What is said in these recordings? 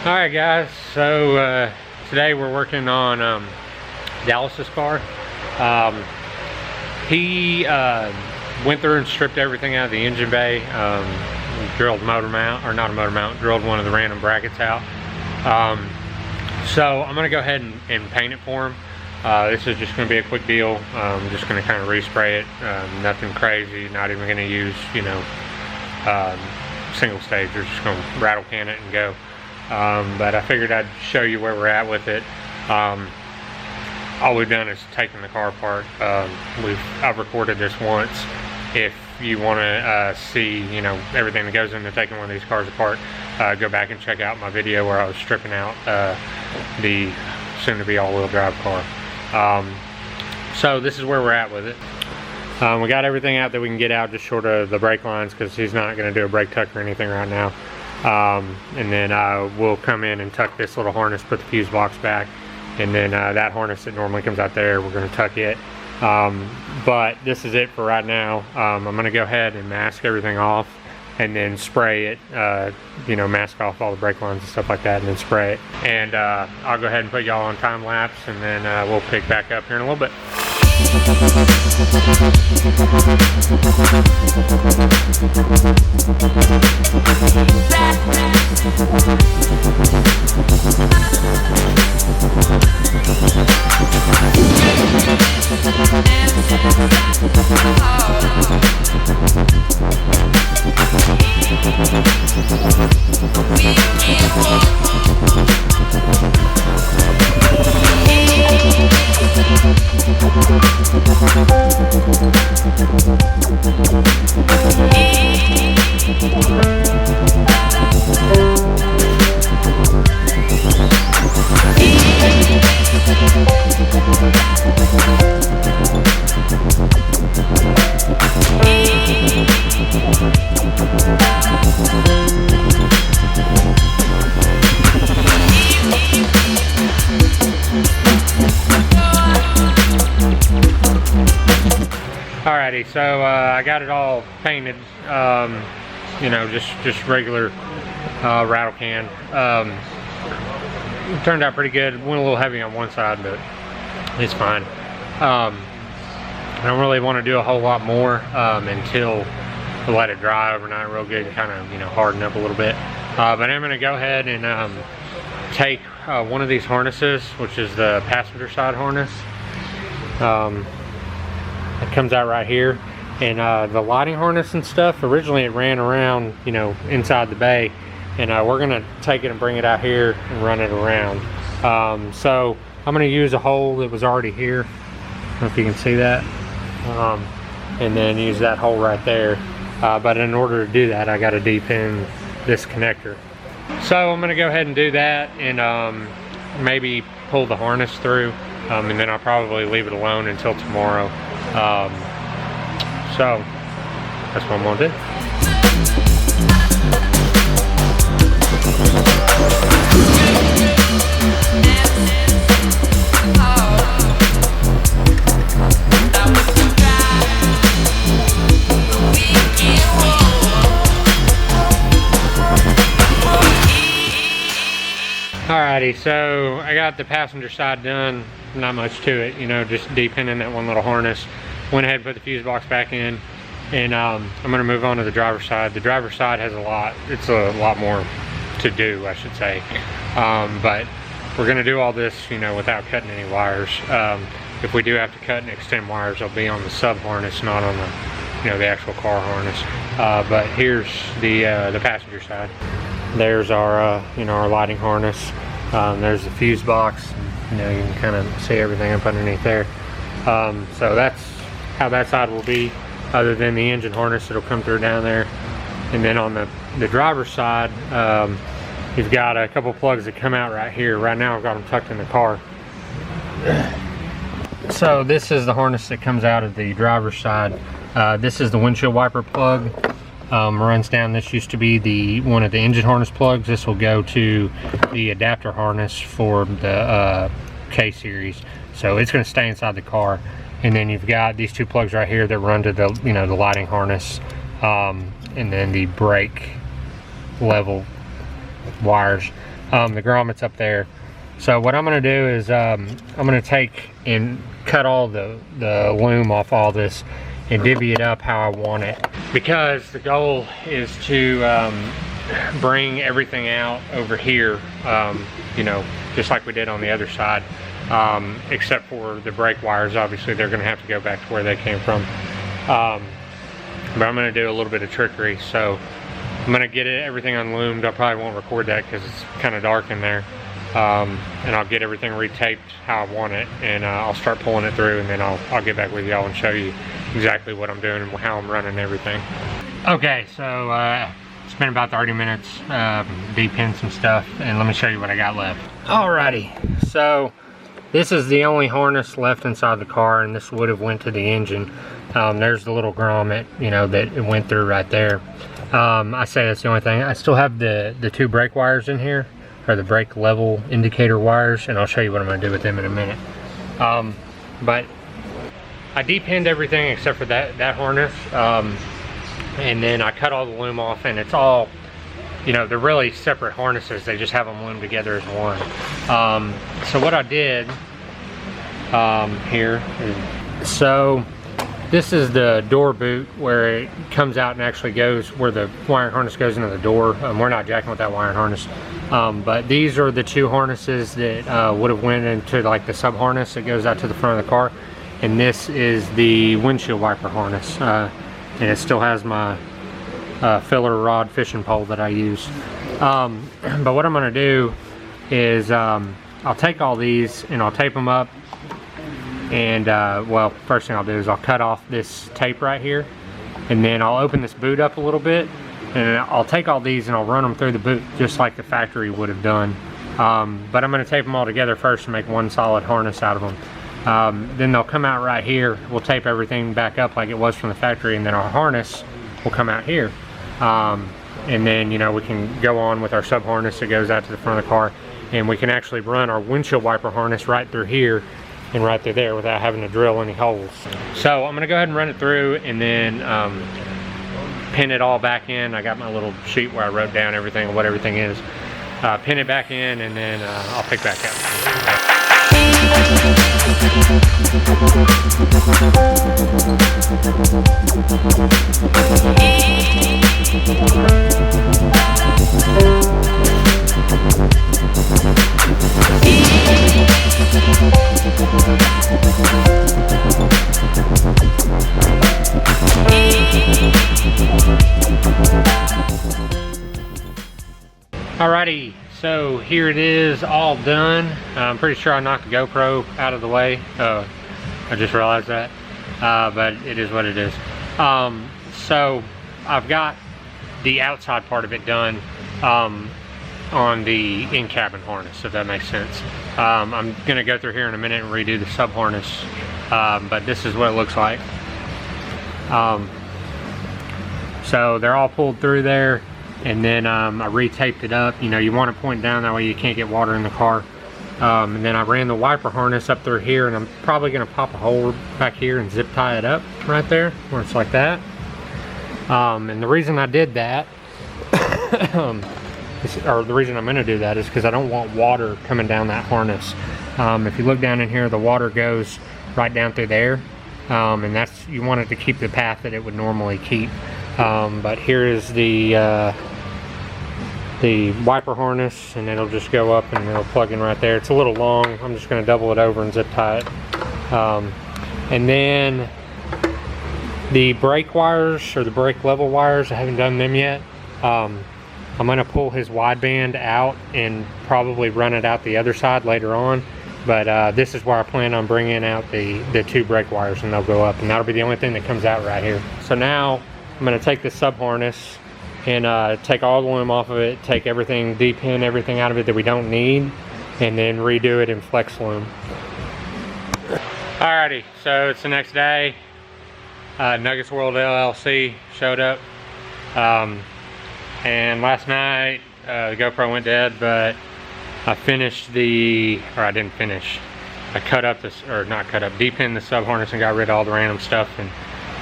Alright guys, so today we're working on Dallas's car. He went through and stripped everything out of the engine bay, drilled motor mount, or not a motor mount, drilled one of the random brackets out. So I'm going to go ahead and paint it for him. This is just going to be a quick deal. I'm just going to kind of respray it, nothing crazy, not even going to use, you know, single stage. We're just going to rattle can it and go. But I figured I'd show you where we're at with it. All we've done is taken the car apart. I've recorded this once. If you want to see, you know, everything that goes into taking one of these cars apart, go back and check out my video where I was stripping out the soon-to-be all-wheel drive car. So this is where we're at with it. We got everything out that we can get out, just short of the brake lines, because he's not going to do a brake tuck or anything right now. And then we'll come in and tuck this little harness, put the fuse box back, and then that harness that normally comes out there, we're going to tuck it. But this is it for right now. I'm going to go ahead and mask everything off and then spray it, you know, mask off all the brake lines and stuff like that, and then spray it. And I'll go ahead and put y'all on time lapse, and then we'll pick back up here in a little bit. Alrighty, so I got it all painted, you know, just regular rattle can. It turned out pretty good. Went a little heavy on one side, but it's fine. I don't really want to do a whole lot more until we let it dry overnight real good and kind of, you know, harden up a little bit. But I'm going to go ahead and take one of these harnesses, which is the passenger side harness. It comes out right here, and the lighting harness and stuff, originally it ran around, you know, inside the bay, and we're gonna take it and bring it out here and run it around. So I'm gonna use a hole that was already here, I don't know if you can see that, and then use that hole right there. But in order to do that, I got to de-pin this connector. So I'm gonna go ahead and do that, and maybe pull the harness through, and then I'll probably leave it alone until tomorrow. So that's what I'm gonna do. Alrighty, so I got the passenger side done. Not much to it, you know, just de-pinning that one little harness. Went ahead and put the fuse box back in, and I'm going to move on to the driver's side. The driver's side has it's a lot more to do, I should say. But we're going to do all this, you know, without cutting any wires. If we do have to cut and extend wires, they'll be on the sub harness, not on the, you know, the actual car harness. But here's the passenger side. There's our, you know, our lighting harness. There's the fuse box. You know, you can kind of see everything up underneath there. So that's how that side will be, other than the engine harness that'll come through down there. And then on the driver's side, you've got a couple plugs that come out right here. Right now I've got them tucked in the car. So this is the harness that comes out of the driver's side. This is the windshield wiper plug. Runs down. This used to be one of the engine harness plugs. This will go to the adapter harness for the K series. So it's going to stay inside the car. And then you've got these two plugs right here that run to the, you know, the lighting harness, and then the brake level wires. the grommets up there. So what I'm going to do is I'm going to take and cut all the loom off all this and divvy it up how I want it, because the goal is to bring everything out over here, you know, just like we did on the other side, except for the brake wires. Obviously they're going to have to go back to where they came from, but I'm going to do a little bit of trickery. So I'm going to get everything unloomed. I probably won't record that because it's kind of dark in there, and I'll get everything retaped how I want it, and I'll start pulling it through, and then I'll get back with y'all and show you exactly what I'm doing and how I'm running everything. Okay, so it's been about 30 minutes de-pinned some stuff, and let me show you what I got left. Alrighty, so this is the only harness left inside the car, and this would have went to the engine. There's the little grommet, you know, that it went through right there. I say that's the only thing. I still have the two brake wires in here, or the brake level indicator wires, and I'll show you what I'm going to do with them in a minute. But I de-pinned everything except for that harness, and then I cut all the loom off, and it's all, you know, they're really separate harnesses. They just have them loomed together as one. So what I did here is, so this is the door boot where it comes out and actually goes where the wiring harness goes into the door. We're not jacking with that wiring harness, but these are the two harnesses that would have went into like the sub harness that goes out to the front of the car, and this is the windshield wiper harness, and it still has my filler rod fishing pole that I use. But what I'm going to do is I'll take all these and I'll tape them up, and well, first thing I'll do is I'll cut off this tape right here, and then I'll open this boot up a little bit, and I'll take all these and I'll run them through the boot just like the factory would have done. But I'm going to tape them all together first to make one solid harness out of them. Then they'll come out right here. We'll tape everything back up like it was from the factory, and then our harness will come out here. And then, you know, we can go on with our sub harness that goes out to the front of the car, and we can actually run our windshield wiper harness right through here and right through there without having to drill any holes. So I'm going to go ahead and run it through, and then pin it all back in. I got my little sheet where I wrote down everything, what everything is. Pin it back in, and then I'll pick back up. Alrighty, so here it is, all done. I'm pretty sure I knocked the GoPro out of the way. I just realized that, but it is what it is. So I've got the outside part of it done on the in-cabin harness, if that makes sense. I'm gonna go through here in a minute and redo the sub harness, but this is what it looks like. So they're all pulled through there, and then I retaped it up. You know, you want it pointing down, that way you can't get water in the car. And then I ran the wiper harness up through here, and I'm probably gonna pop a hole back here and zip tie it up right there where it's like that. And the reason I did that or the reason I'm gonna do that is because I don't want water coming down that harness. If you look down in here, the water goes right down through there, and that's, you want it to keep the path that it would normally keep. But here is the wiper harness, and it'll just go up and it'll plug in right there. It's a little long. I'm just going to double it over and zip tie it. And then the brake wires, or the brake level wires, I haven't done them yet. I'm going to pull his wideband out and probably run it out the other side later on. But this is where I plan on bringing out the two brake wires, and they'll go up, and that'll be the only thing that comes out right here. So now I'm going to take this sub harness and take all the loom off of it, take everything, de-pin everything out of it that we don't need, and then redo it in flex loom. Alrighty, so it's the next day. MegaSpool LLC showed up, and last night the GoPro went dead, but I finished I didn't finish. I cut up this, or not cut up, de-pinned the sub harness and got rid of all the random stuff,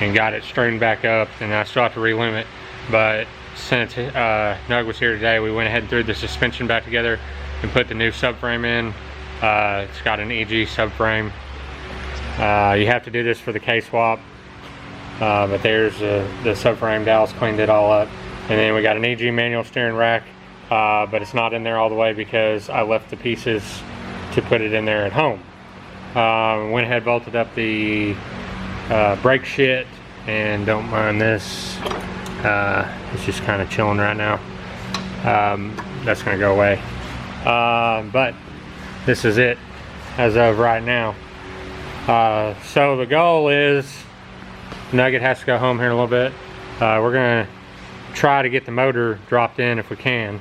and got it straightened back up, and I still have to reloom it. But since Nug was here today, we went ahead and threw the suspension back together and put the new subframe in. It's got an EG subframe. You have to do this for the K-swap, but there's the subframe. Dallas cleaned it all up. And then we got an EG manual steering rack, but it's not in there all the way because I left the pieces to put it in there at home. Went ahead, bolted up the brake shit, and don't mind this. It's just kind of chilling right now. That's gonna go away. But this is it as of right now. So the goal is Nugget has to go home here in a little bit. We're gonna try to get the motor dropped in if we can.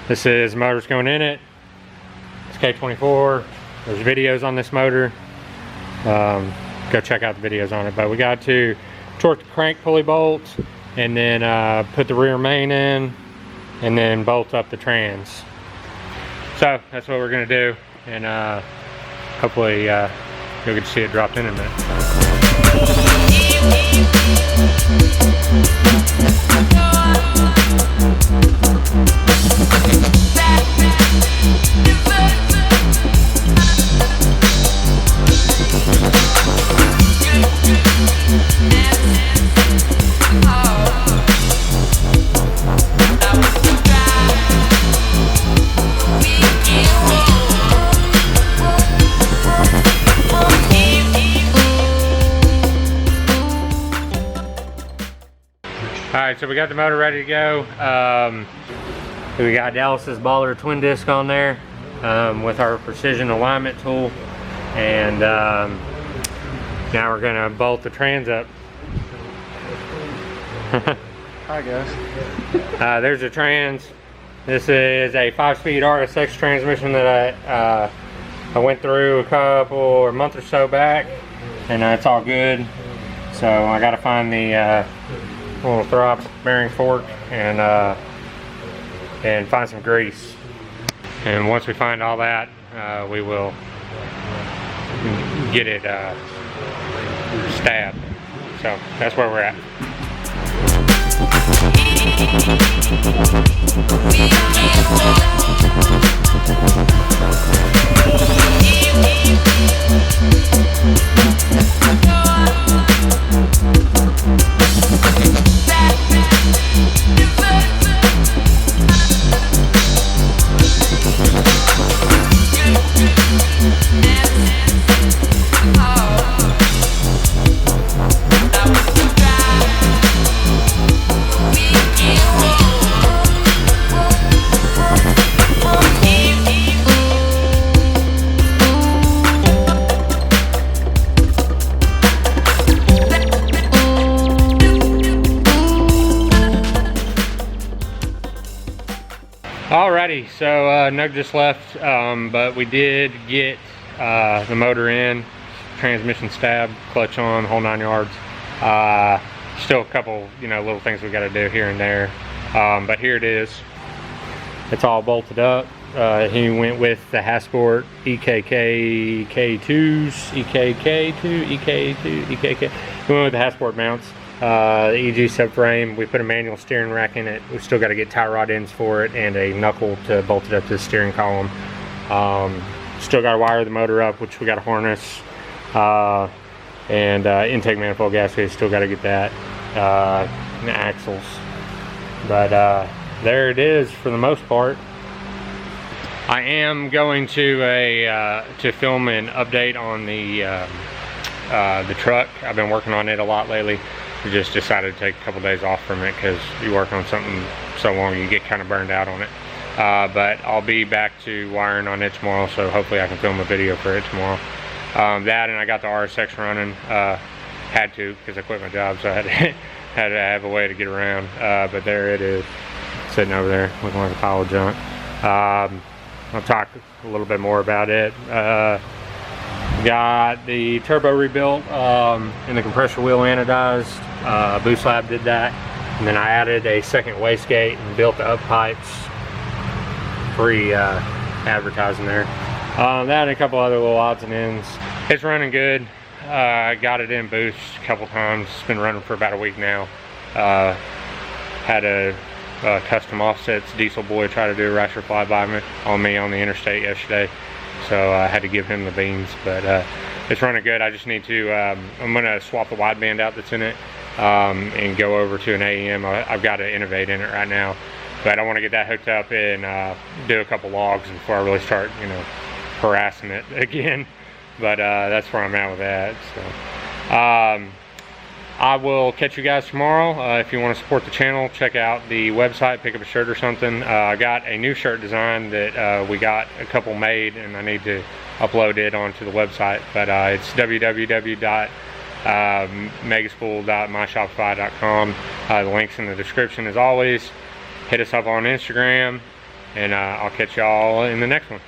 This is motor's going in it. It's K24. There's videos on this motor. Go check out the videos on it. But we got to torque the crank pulley bolts and then put the rear main in and then bolt up the trans. So that's what we're gonna do, and hopefully you'll get to see it dropped in a minute. Alright, so we got the motor ready to go. We got Dallas's baller twin disc on there with our precision alignment tool, and now we're gonna bolt the trans up. Hi guys. There's the trans. This is a 5-speed RSX transmission that I went through a month or so back, and it's all good. So I got to find the little throw bearing fork and find some grease. And once we find all that, we will get it stabbed. So that's where we're at. Alrighty, so Nug just left, but we did get the motor in, transmission stab, clutch on, whole 9 yards. Still a couple, little things we got to do here and there, but here it is. It's all bolted up. He went with the Hasport EKK K2s, EKK2, EK2, EKK. He went with the Hasport mounts. The EG subframe, we put a manual steering rack in it. We still got to get tie rod ends for it and a knuckle to bolt it up to the steering column. Still got to wire the motor up, which we got to harness, and intake manifold gasket, still got to get that, and the axles. But there it is for the most part. I am going to film an update on the truck. I've been working on it a lot lately. We just decided to take a couple days off from it because you work on something so long you get kind of burned out on it. But I'll be back to wiring on it tomorrow, so hopefully I can film a video for it tomorrow. That, and I got the RSX running. Had to, because I quit my job, so I had to have a way to get around. But there it is, sitting over there looking like a pile of junk. I'll talk a little bit more about it. Got the turbo rebuilt and the compressor wheel anodized. Boost Lab did that, and then I added a second wastegate and built the up pipes. Free advertising there. That and a couple other little odds and ends. It's running good. I got it in boost a couple times. It's been running for about a week now. Had a custom offsets diesel boy try to do a rasher flyby on me on the interstate yesterday, so I had to give him the beans. But it's running good. I just need to, I'm going to swap the wideband out that's in it and go over to an AEM. I've got an Innovate in it right now, but I want to get that hooked up and do a couple logs before I really start, you know, harassing it again. But that's where I'm at with that. So I will catch you guys tomorrow. If you want to support the channel, check out the website, pick up a shirt or something. I got a new shirt design that we got a couple made, and I need to upload it onto the website. But it's www.megaspool.myshopify.com. The link's in the description as always. Hit us up on Instagram, and I'll catch y'all in the next one.